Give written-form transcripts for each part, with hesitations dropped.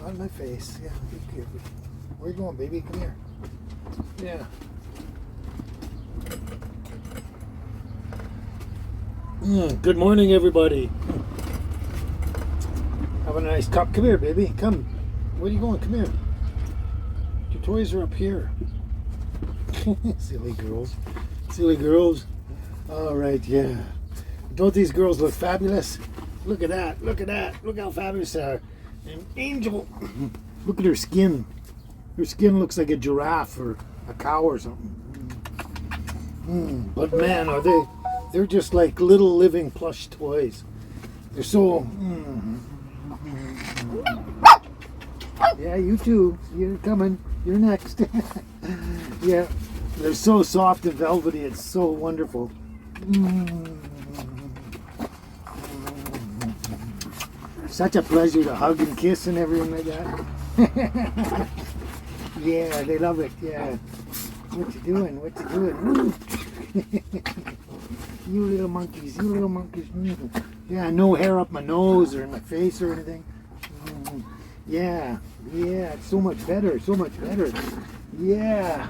on my face. Yeah, be careful. Where you going, baby? Come here. Yeah. Good morning, everybody. Have a nice cup. Come here, baby. Come. Where are you going? Come here. Your toys are up here. Silly girls. Silly girls. All right, yeah. Don't these girls look fabulous? Look at that. Look at that. Look how fabulous they are. An angel. Look at her skin. Her skin looks like a giraffe or a cow or something. But man, are they... They're just like little living plush toys. They're so... Yeah, you too. You're coming. You're next. Yeah, they're so soft and velvety. It's so wonderful. Such a pleasure to hug and kiss and everything like that. Yeah, they love it. Yeah. What you doing? What you doing? You little monkeys. You little monkeys. Yeah, no hair up my nose or in my face or anything. Yeah. Yeah, it's so much better. So much better. Yeah.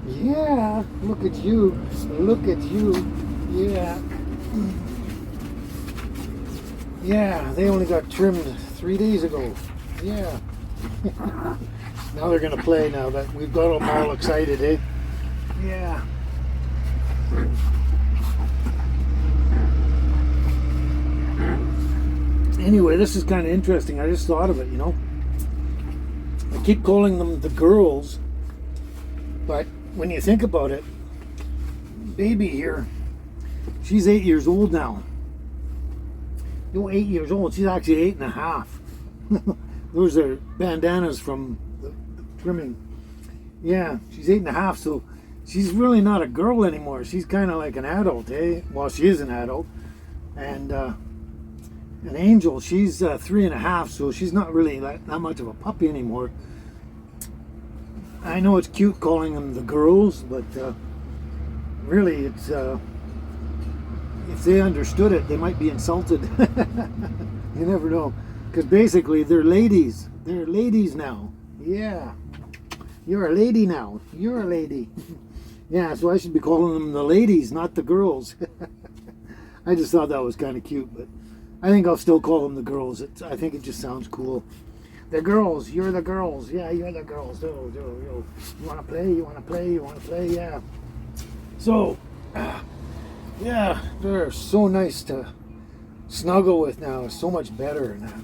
Yeah. Look at you. Look at you. Yeah. Yeah, they only got trimmed 3 days ago. Yeah. Now they're gonna play now that we've got them all excited, eh? Yeah. Anyway, this is kind of interesting. I just thought of it, you know. I keep calling them the girls, but when you think about it, baby here, she's 8 years old now. You're 8 years old. She's actually 8.5. Those are bandanas from the trimming. Yeah, she's 8.5, so she's really not a girl anymore. She's kind of like an adult, eh? Well, she is an adult. And an Angel, she's 3.5, so she's not really that much of a puppy anymore. I know it's cute calling them the girls, but really it's... if they understood it, they might be insulted. You never know. Because basically, they're ladies. They're ladies now. Yeah. You're a lady now. You're a lady. Yeah, so I should be calling them the ladies, not the girls. I just thought that was kind of cute, but I think I'll still call them the girls. I think it just sounds cool. The girls. You're the girls. Yeah, you're the girls. You want to play? You want to play? You want to play? Yeah. So... yeah, they're so nice to snuggle with now. It's so much better now.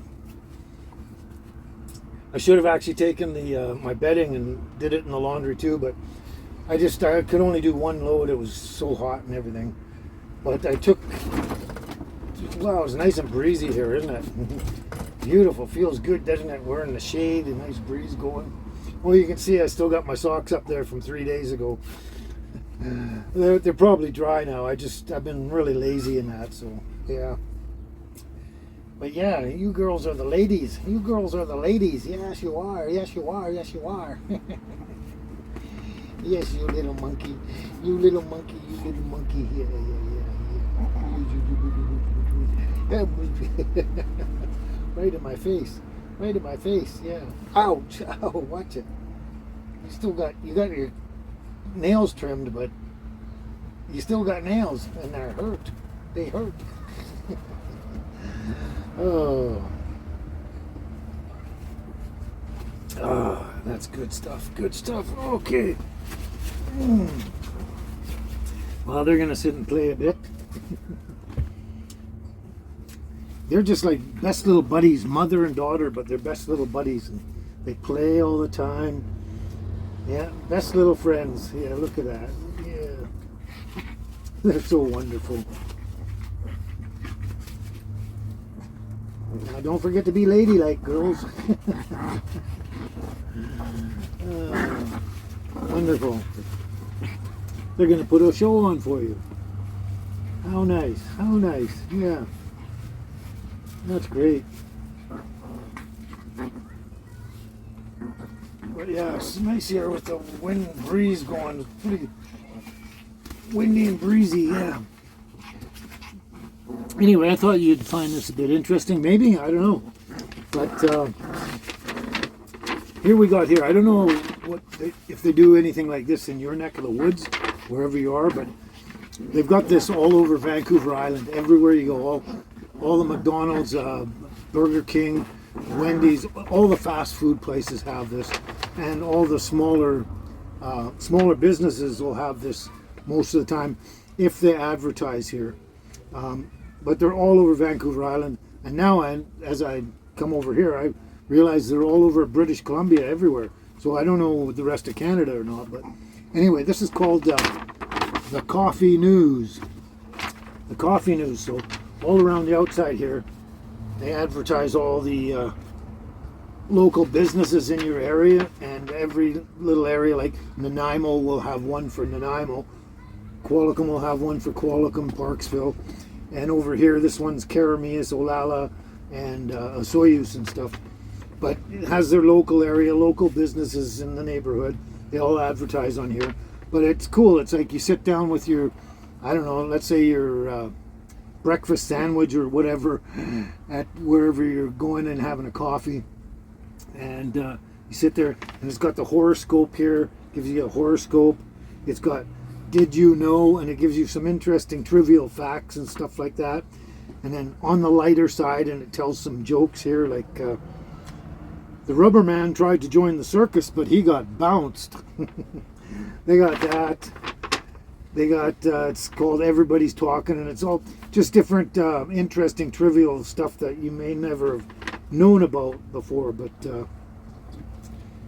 I should have actually taken the my bedding and did it in the laundry too, but I could only do one load. It was so hot and everything. But I took... Wow, it's nice and breezy here, isn't it? Beautiful. Feels good, doesn't it? We're in the shade, a nice breeze going. Well, you can see I still got my socks up there from 3 days ago. They're probably dry now. I've been really lazy in that, so yeah. But yeah, you girls are the ladies. You girls are the ladies. Yes, you are. Yes, you are. Yes, you are. Yes, you little monkey. You little monkey. You little monkey. Yeah. Right in my face. Right in my face. Yeah. Ouch. Ow. Watch it. You got your nails trimmed, but you still got nails and they're hurt. They hurt. Oh, that's good stuff. Good stuff. Okay. Well, they're gonna sit and play a bit. They're just like best little buddies, mother and daughter, but they're best little buddies, and they play all the time. Yeah, best little friends. Yeah, look at that. Yeah. They're so wonderful. Now don't forget to be ladylike, girls. Wonderful. They're going to put a show on for you. How nice. How nice. Yeah. That's great. But yeah, it's nice here with the wind breeze going. It's pretty windy and breezy, yeah. Anyway, I thought you'd find this a bit interesting, maybe. I don't know. But here we got here. I don't know if they do anything like this in your neck of the woods, wherever you are, but they've got this all over Vancouver Island. Everywhere you go, all the McDonald's, Burger King, Wendy's, all the fast food places have this, and all the smaller businesses will have this most of the time if they advertise here. But they're all over Vancouver Island, and now as I come over here, I realize they're all over British Columbia, everywhere. So I don't know the rest of Canada or not, but anyway, this is called the Coffee News. The Coffee News. So all around the outside here, they advertise all the local businesses in your area, and every little area, like Nanaimo will have one for Nanaimo, Qualicum will have one for Qualicum, Parksville, and over here this one's Karamias, Olalla, and Osoyoos and stuff. But it has their local area, local businesses in the neighborhood. They all advertise on here. But it's cool. It's like you sit down with your, I don't know, let's say your breakfast sandwich or whatever at wherever you're going and having a coffee. And you sit there, and it's got the horoscope here, gives you a horoscope. It's got Did You Know, and it gives you some interesting trivial facts and stuff like that. And then on the lighter side, and it tells some jokes here, like the rubber man tried to join the circus, but he got bounced. They got that. They got, it's called Everybody's Talking, and it's all just different interesting trivial stuff that you may never have known about before. But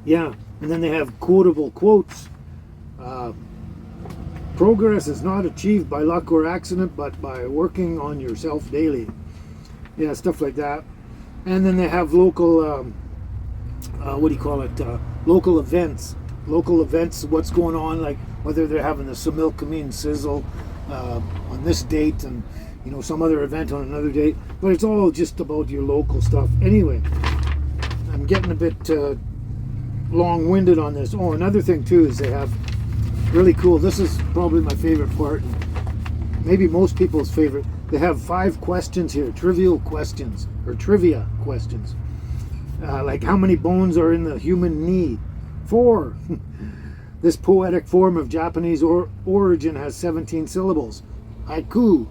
yeah, and then they have quotable quotes. Progress is not achieved by luck or accident, but by working on yourself daily. Yeah, stuff like that. And then they have local, local events. Local events, what's going on, like whether they're having the Similkameen Sizzle on this date, and some other event on another date. But it's all just about your local stuff. Anyway, I'm getting a bit long-winded on this. Oh, another thing too is they have really cool. This is probably my favorite part, and maybe most people's favorite. They have 5 questions here, trivial questions or trivia questions, like how many bones are in the human knee? 4. This poetic form of Japanese origin has 17 syllables. Haiku.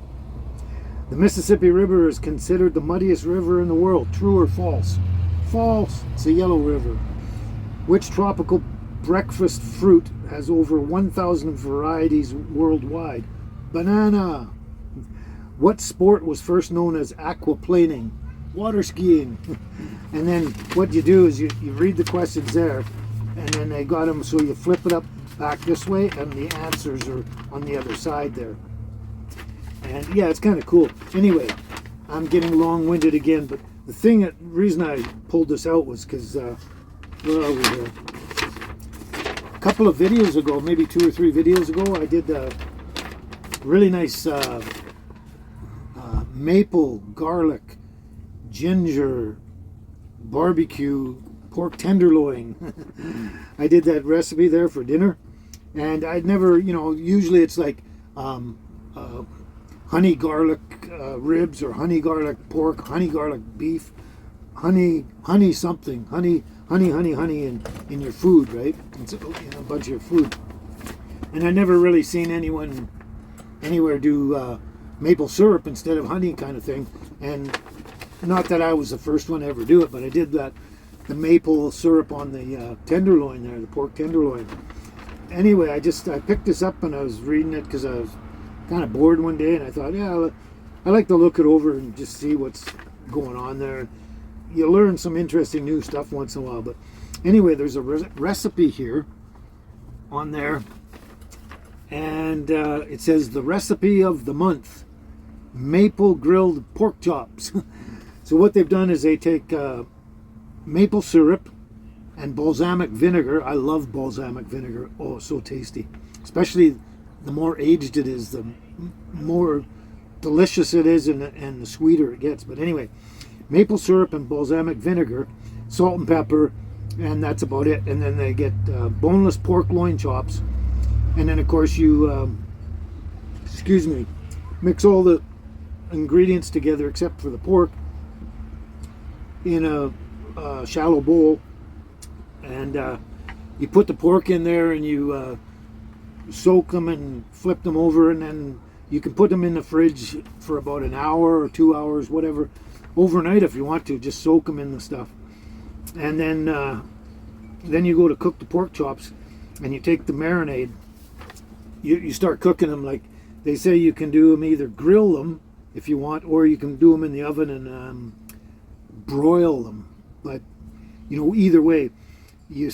The Mississippi River is considered the muddiest river in the world. True or false? False. It's a yellow river. Which tropical breakfast fruit has over 1,000 varieties worldwide? Banana. What sport was first known as aquaplaning? Water skiing. And then what you do is you read the questions there, and then they got them so you flip it up back this way, and the answers are on the other side there. And yeah, it's kind of cool. Anyway, I'm getting long-winded again, but the reason I pulled this out was because where are we here? A couple of videos ago, maybe 2 or 3 videos ago, I did a really nice maple, garlic, ginger, barbecue pork tenderloin. I did that recipe there for dinner, and I'd never, usually it's like honey garlic ribs, or honey garlic pork, honey garlic beef, honey something, honey in your food, right? It's a bunch of your food. And I never really seen anyone anywhere do maple syrup instead of honey kind of thing. And not that I was the first one to ever do it, but I did that. The maple syrup on the tenderloin there, the pork tenderloin. Anyway, I picked this up and I was reading it because I was kind of bored one day, and I thought, yeah, I like to look it over and just see what's going on there. You learn some interesting new stuff once in a while. But anyway, there's a recipe here on there, and it says the recipe of the month: maple grilled pork chops. So what they've done is they take maple syrup and balsamic vinegar. I love balsamic vinegar. Oh, so tasty. Especially the more aged it is, the more delicious it is, and the sweeter it gets. But anyway, maple syrup and balsamic vinegar, salt and pepper, and that's about it. And then they get boneless pork loin chops. And then, of course, you, mix all the ingredients together except for the pork in a shallow bowl, and you put the pork in there, and you soak them and flip them over, and then you can put them in the fridge for about an hour or 2 hours, whatever, overnight if you want to. Just soak them in the stuff, and then you go to cook the pork chops, and you take the marinade. You start cooking them. Like they say, you can do them, either grill them if you want, or you can do them in the oven and broil them. But either way, you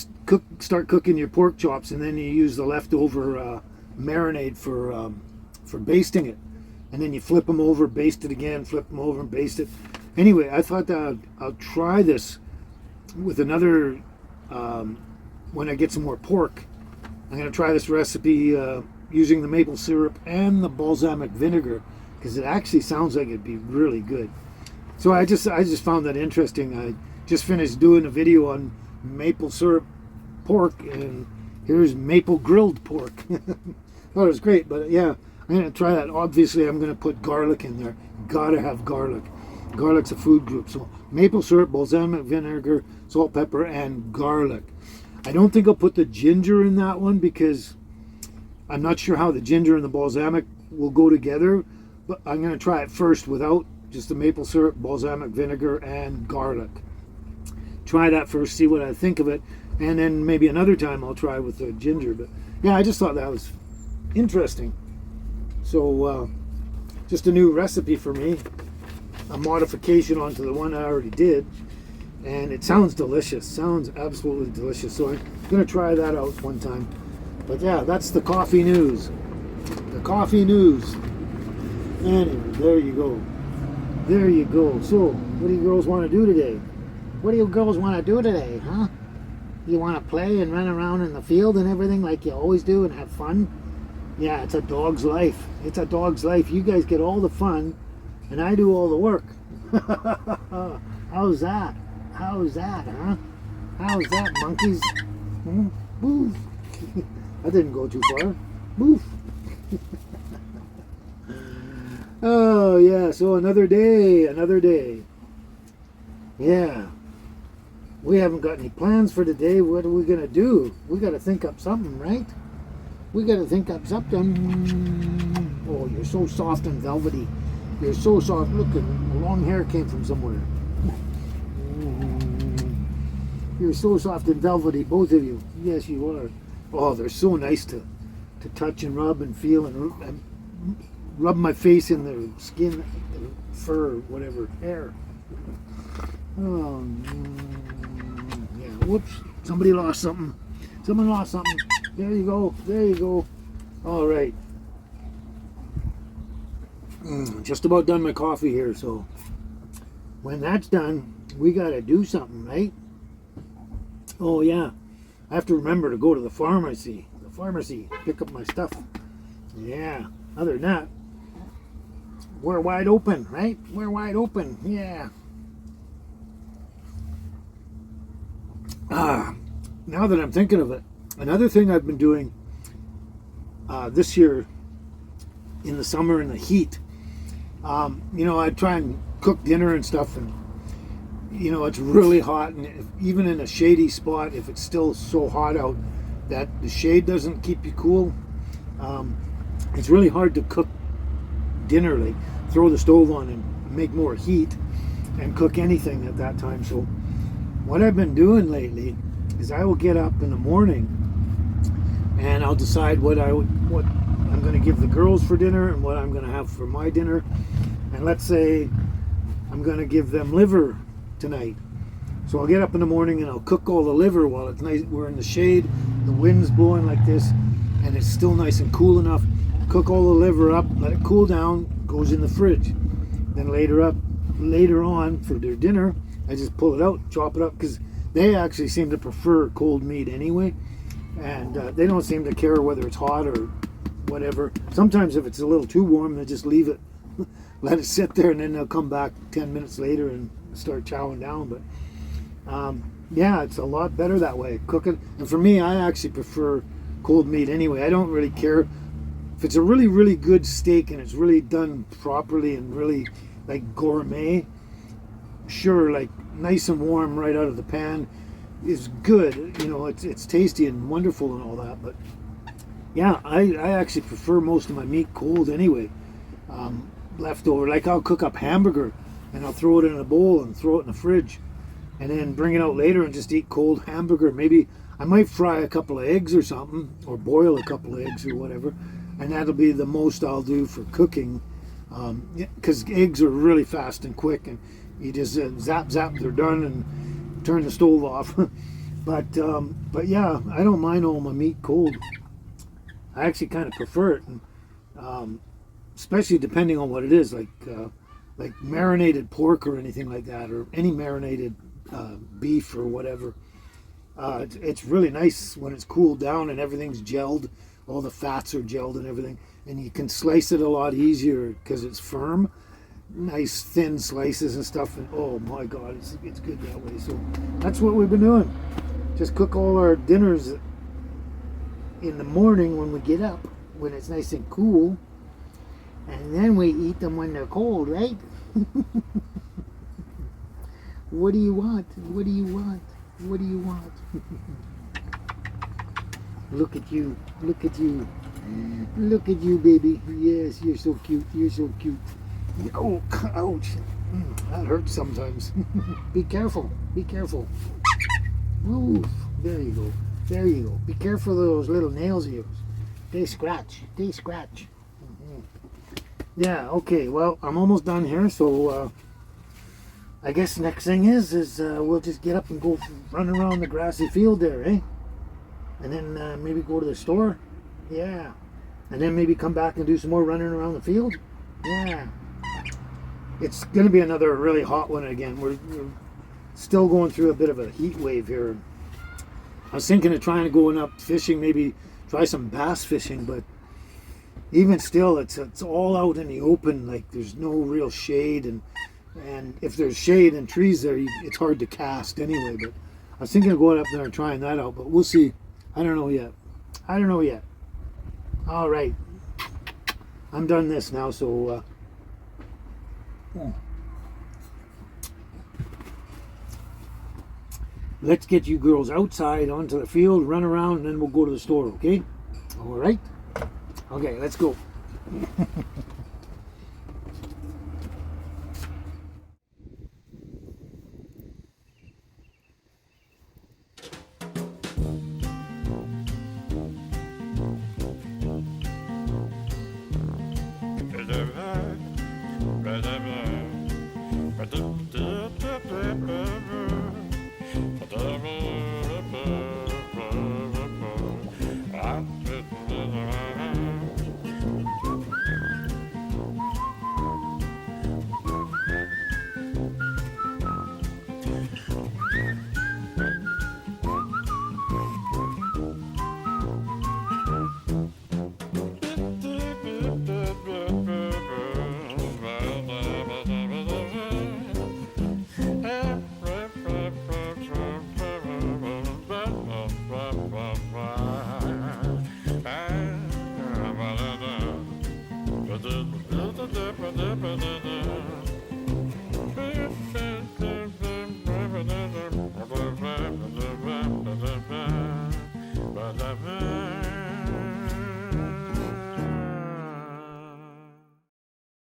start cooking your pork chops, and then you use the leftover marinade for basting it, and then you flip them over, baste it again, flip them over, and baste it. Anyway, I thought that I'll try this with another when I get some more pork. I'm going to try this recipe using the maple syrup and the balsamic vinegar, because it actually sounds like it'd be really good. So I just found that interesting. I just finished doing a video on maple syrup pork, and here's maple grilled pork. Thought it was great, but yeah, I'm going to try that. Obviously, I'm going to put garlic in there. Gotta have garlic. Garlic's a food group. So maple syrup, balsamic vinegar, salt, pepper, and garlic. I don't think I'll put the ginger in that one, because I'm not sure how the ginger and the balsamic will go together, but I'm going to try it first without just the maple syrup, balsamic vinegar, and garlic. Try that first, see what I think of it, and then maybe another time I'll try with the ginger. But yeah, I just thought that was interesting. So just a new recipe for me, a modification onto the one I already did, and it sounds delicious. Sounds absolutely delicious. So I'm going to try that out one time. But yeah, that's the coffee news. The coffee news. Anyway, there you go. There you go. So, what do you girls want to do today? What do you girls want to do today, huh? You want to play and run around in the field and everything like you always do and have fun? Yeah, it's a dog's life. It's a dog's life. You guys get all the fun, and I do all the work. How's that? How's that, huh? How's that, monkeys? Move. That didn't go too far. Move. Oh, yeah, so another day, another day. Yeah. We haven't got any plans for today. What are we going to do? We got to think up something, right? We got to think up something. Oh, you're so soft and velvety. You're so soft. Look, the long hair came from somewhere. You're so soft and velvety, both of you. Yes, you are. Oh, they're so nice to touch and rub and feel and rub my face in their skin, their fur, whatever, hair. Oh, yeah. Whoops. Somebody lost something. Someone lost something. There you go. There you go. All right. Just about done my coffee here, so when that's done, we got to do something, right? Oh, yeah. I have to remember to go to the pharmacy. Pick up my stuff. Yeah. Other than that, we're wide open, right? We're wide open. Yeah. Now that I'm thinking of it, another thing I've been doing this year in the summer in the heat, I try and cook dinner and stuff, and it's really hot, and even in a shady spot, if it's still so hot out that the shade doesn't keep you cool, it's really hard to cook dinner, like throw the stove on and make more heat and cook anything at that time. So what I've been doing lately is I will get up in the morning and I'll decide what I'm going to give the girls for dinner and what I'm going to have for my dinner. And let's say I'm going to give them liver tonight. So I'll get up in the morning and I'll cook all the liver while it's nice. We're in the shade, the wind's blowing like this, and it's still nice and cool enough. Cook all the liver up, let it cool down, goes in the fridge. Then later on for their dinner, I just pull it out, chop it up, because they actually seem to prefer cold meat anyway, and they don't seem to care whether it's hot or whatever. Sometimes if it's a little too warm, they just leave it, let it sit there, and then they'll come back 10 minutes later and start chowing down. But yeah, it's a lot better that way. Cook it, and for me, I actually prefer cold meat anyway. I don't really care if it's a really, really good steak and it's really done properly and really like gourmet. Sure, like nice and warm right out of the pan is good. You know, it's tasty and wonderful and all that. But yeah, I actually prefer most of my meat cold anyway. Leftover, like I'll cook up hamburger and I'll throw it in a bowl and throw it in the fridge, and then bring it out later and just eat cold hamburger. Maybe I might fry a couple of eggs or something, or boil a couple of eggs or whatever, and that'll be the most I'll do for cooking, because eggs are really fast and quick, and you just zap, they're done, and turn the stove off. But yeah, I don't mind all my meat cold. I actually kind of prefer it, and especially depending on what it is, like marinated pork or anything like that, or any marinated beef or whatever. It's really nice when it's cooled down and everything's gelled, all the fats are gelled and everything, and you can slice it a lot easier because it's firm. Nice thin slices and stuff, and oh my god, it's good that way. So that's what we've been doing. Just cook all our dinners in the morning when we get up, when it's nice and cool, and then we eat them when they're cold, right? What do you want? What do you want? What do you want? Look at you. Look at you. Look at you, baby. Yes, you're so cute. You're so cute. Oh, ouch. That hurts sometimes. Be careful. Be careful. Ooh, there you go. There you go. Be careful of those little nails of yours. They scratch. They scratch. Yeah, okay. Well, I'm almost done here, so I guess next thing is we'll just get up and go run around the grassy field there, eh? And then maybe go to the store. Yeah. And then maybe come back and do some more running around the field. Yeah. It's going to be another really hot one again. We're still going through a bit of a heat wave here. I was thinking of trying to go up fishing, maybe try some bass fishing, but even still, it's all out in the open. Like, there's no real shade, and if there's shade and trees there, it's hard to cast anyway. But I was thinking of going up there and trying that out, but we'll see. I don't know yet. I don't know yet. All right, I'm done this now, so let's get you girls outside onto the field, run around, and then we'll go to the store, okay? All right? Okay, let's go.